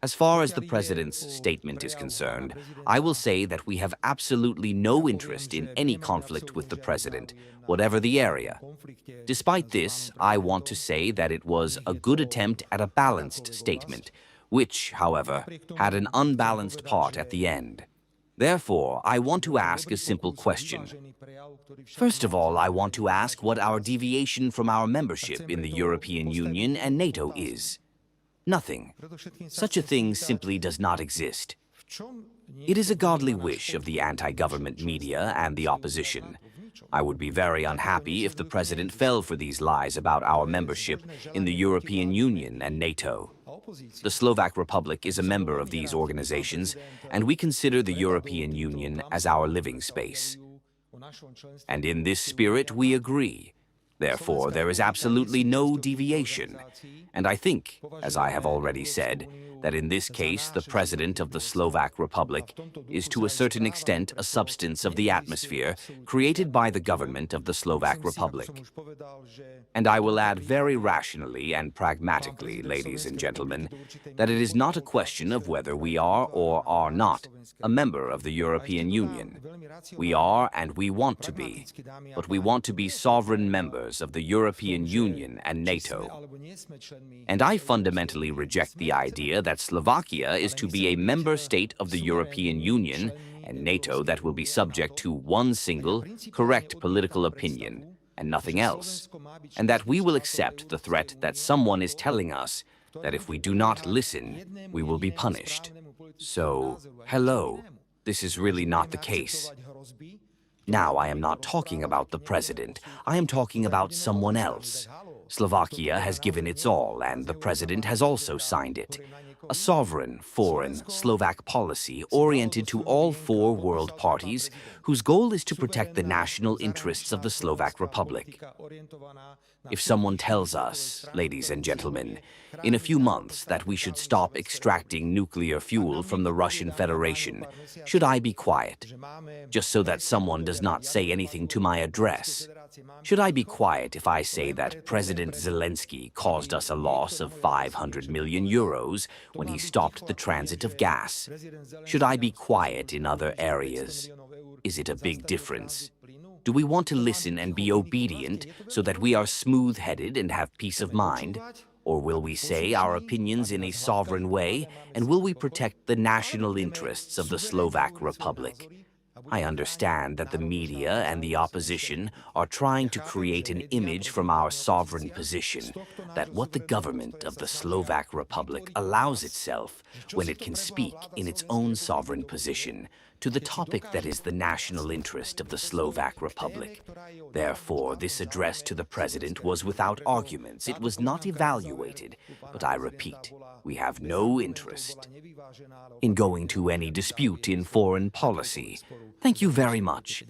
As far as the president's statement is concerned, I will say that we have absolutely no interest in any conflict with the president, whatever the area. Despite this, I want to say that it was a good attempt at a balanced statement, which, however, had an unbalanced part at the end. Therefore, I want to ask a simple question. First of all, I want to ask what our deviation from our membership in the European Union and NATO is. Nothing. Such a thing simply does not exist. It is a godly wish of the anti-government media and the opposition. I would be very unhappy if the president fell for these lies about our membership in the European Union and NATO. The Slovak Republic is a member of these organizations, and we consider the European Union as our living space. And in this spirit, we agree. Therefore, there is absolutely no deviation. And I think, as I have already said, that in this case, the president of the Slovak Republic is to a certain extent a substance of the atmosphere created by the government of the Slovak Republic. And I will add very rationally and pragmatically, ladies and gentlemen, that it is not a question of whether we are or are not a member of the European Union. We are and we want to be, but we want to be sovereign members of the European Union and NATO. And I fundamentally reject the idea that Slovakia is to be a member state of the European Union and NATO that will be subject to one single, correct political opinion and nothing else, and that we will accept the threat that someone is telling us that if we do not listen, we will be punished. So, hello, this is really not the case. Now, I am not talking about the president. I am talking about someone else. Slovakia has given its all, and the president has also signed it. A sovereign, foreign, Slovak policy oriented to all four world parties, whose goal is to protect the national interests of the Slovak Republic. If someone tells us, ladies and gentlemen, in a few months that we should stop extracting nuclear fuel from the Russian Federation, should I be quiet? Just so that someone does not say anything to my address. Should I be quiet if I say that President Zelensky caused us a loss of 500 million euros when he stopped the transit of gas? Should I be quiet in other areas? Is it a big difference? Do we want to listen and be obedient so that we are smooth-headed and have peace of mind? Or will we say our opinions in a sovereign way, and will we protect the national interests of the Slovak Republic? I understand that the media and the opposition are trying to create an image from our sovereign position that what the government of the Slovak Republic allows itself when it can speak in its own sovereign position to the topic that is the national interest of the Slovak Republic. Therefore, this address to the president was without arguments. It was not evaluated, but I repeat, we have no interest in going to any dispute in foreign policy. Thank you very much.